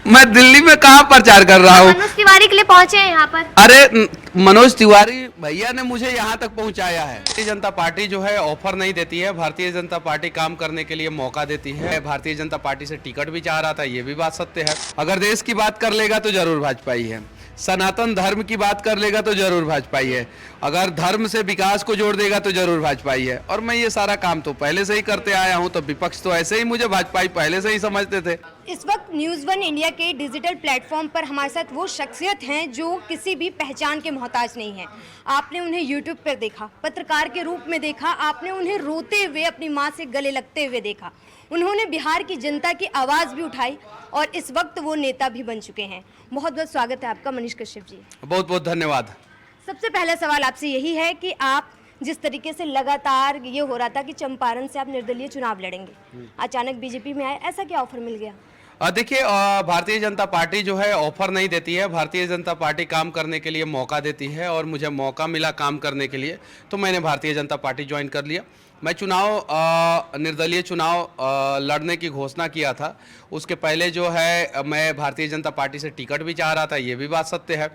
मैं दिल्ली में कहाँ प्रचार कर रहा हूँ। मनोज तिवारी के लिए पहुंचे हैं यहाँ पर। अरे मनोज तिवारी भैया ने मुझे यहाँ तक पहुँचाया है। भारतीय जनता पार्टी जो है ऑफर नहीं देती है, भारतीय जनता पार्टी काम करने के लिए मौका देती है। भारतीय जनता पार्टी से टिकट भी चाह रहा था, ये भी बात सत्य है। अगर देश की बात कर लेगा तो जरूर भाजपा ही है। सनातन धर्म की बात कर लेगा तो जरूर भाजपा ही है। अगर धर्म से विकास को जोड़ देगा तो जरूर भाजपा ही है। और मैं ये सारा काम तो पहले से ही करते आया हूँ, तो विपक्ष तो ऐसे ही मुझे भाजपा ही पहले से ही समझते थे। इस वक्त न्यूज़ वन इंडिया के डिजिटल प्लेटफॉर्म पर हमारे साथ वो शख्सियत हैं जो किसी भी पहचान के मोहताज नहीं है। आपने उन्हें यूट्यूब पर देखा, पत्रकार के रूप में देखा, आपने उन्हें रोते हुए अपनी माँ से गले लगते हुए देखा। उन्होंने बिहार की जनता की आवाज़ भी उठाई और इस वक्त वो नेता भी बन चुके हैं। बहुत बहुत स्वागत है आपका मनीष कश्यप जी। बहुत बहुत धन्यवाद। सबसे पहला सवाल आपसे यही है कि आप जिस तरीके से लगातार ये हो रहा था कि चंपारण से आप निर्दलीय चुनाव लड़ेंगे, अचानक बीजेपी में आए, ऐसा क्या ऑफर मिल गया? देखिए, भारतीय जनता पार्टी जो है ऑफर नहीं देती है, भारतीय जनता पार्टी काम करने के लिए मौका देती है और मुझे मौका मिला काम करने के लिए, तो मैंने भारतीय जनता पार्टी ज्वाइन कर लिया। मैं निर्दलीय चुनाव लड़ने की घोषणा किया था। उसके पहले जो है मैं भारतीय जनता पार्टी से टिकट भी चाह रहा था, ये भी बात सत्य है।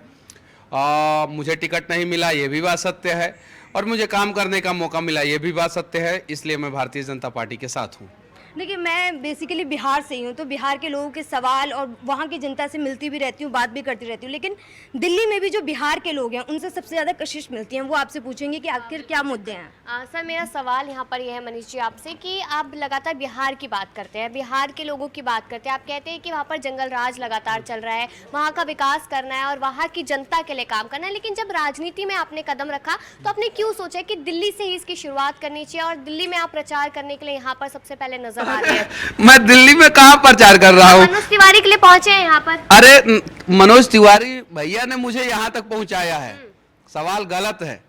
मुझे टिकट नहीं मिला, ये भी बात सत्य है। और मुझे काम करने का मौका मिला, ये भी बात सत्य है। इसलिए मैं भारतीय जनता पार्टी के साथ हूँ। देखिए, मैं बेसिकली बिहार से ही हूँ, तो बिहार के लोगों के सवाल और वहाँ की जनता से मिलती भी रहती हूँ, बात भी करती रहती हूँ। लेकिन दिल्ली में भी जो बिहार के लोग हैं उनसे सबसे ज़्यादा कशिश मिलती है। वो आपसे पूछेंगे कि आखिर क्या मुद्दे हैं। सर, मेरा सवाल यहाँ पर यह है मनीष जी आपसे कि आप लगातार बिहार की बात करते हैं, बिहार के लोगों की बात करते हैं। आप कहते हैं कि वहाँ पर जंगल राज लगातार चल रहा है, वहाँ का विकास करना है और वहाँ की जनता के लिए काम करना है। लेकिन जब राजनीति में आपने कदम रखा तो आपने क्यों सोचा कि दिल्ली से ही इसकी शुरुआत करनी चाहिए और दिल्ली में आप प्रचार करने के लिए यहाँ पर सबसे पहले नजर आ रहे हैं? मैं दिल्ली में कहाँ प्रचार कर रहा हूँ। मनोज तिवारी के लिए पहुंचे हैं यहाँ पर। अरे मनोज तिवारी भैया ने मुझे यहाँ तक पहुँचाया है। सवाल गलत है,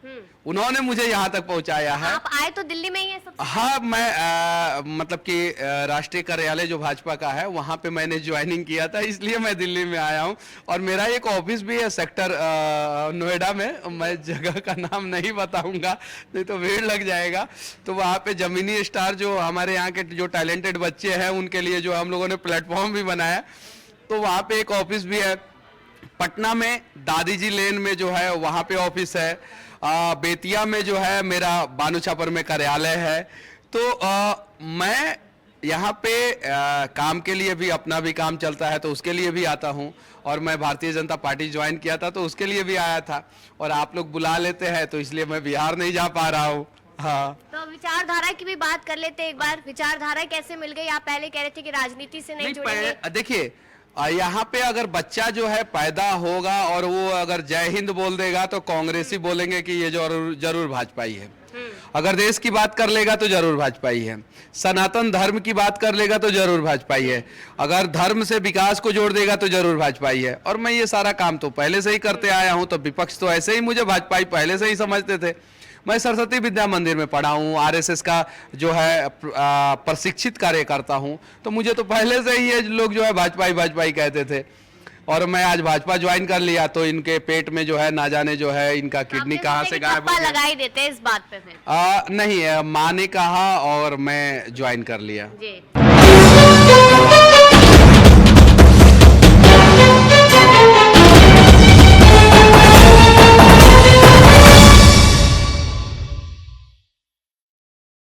उन्होंने मुझे यहाँ तक पहुँचाया है। आप आए तो दिल्ली में ही है सबसे। हाँ, मैं मतलब कि राष्ट्रीय कार्यालय जो भाजपा का है वहाँ पे मैंने ज्वाइनिंग किया था, इसलिए मैं दिल्ली में आया हूँ। और मेरा एक ऑफिस भी है सेक्टर नोएडा में। मैं जगह का नाम नहीं बताऊंगा, नहीं तो भीड़ लग जाएगा। तो वहाँ पे जमीनी स्टार जो हमारे यहाँ के जो टैलेंटेड बच्चे हैं उनके लिए जो हम लोगों ने प्लेटफॉर्म भी बनाया, तो वहाँ पे एक ऑफिस भी है। पटना में दादी जी लेन में जो है वहाँ पे ऑफिस है। बेतिया में जो है मेरा बानू छापर में कार्यालय है। तो मैं यहाँ पे काम के लिए भी, अपना भी काम चलता है तो उसके लिए भी आता हूँ। और मैं भारतीय जनता पार्टी ज्वाइन किया था तो उसके लिए भी आया था। और आप लोग बुला लेते हैं तो इसलिए मैं बिहार नहीं जा पा रहा हूँ। हाँ, तो विचारधारा की भी बात कर लेते हैं एक बार। विचारधारा कैसे मिल गई? आप पहले कह रहे थे कि राजनीति से नहीं जुड़ेंगे। देखिए, यहाँ पे अगर बच्चा जो है पैदा होगा और वो अगर जय हिंद बोल देगा तो कांग्रेसी बोलेंगे कि ये जरूर भाजपा ही है। अगर देश की बात कर लेगा तो जरूर भाजपा ही है। सनातन धर्म की बात कर लेगा तो जरूर भाजपा ही है। अगर धर्म से विकास को जोड़ देगा तो जरूर भाजपा ही है। और मैं ये सारा काम तो पहले से ही करते आया हूँ, तो विपक्ष तो ऐसे ही मुझे भाजपा ही पहले से ही समझते थे। मैं सरस्वती विद्या मंदिर में पढ़ा हूँ, आरएसएस का जो है प्रशिक्षित कार्यकर्ता हूँ। तो मुझे तो पहले से ही ये लोग जो है भाजपा ही कहते थे। और मैं आज भाजपा ज्वाइन कर लिया तो इनके पेट में जो है ना जाने जो है इनका किडनी कहाँ से गायब हो गया। लगा ही देते हैं इस बात पे फिर। नहीं, माँ ने कहा और मैं ज्वाइन कर लिया। जी।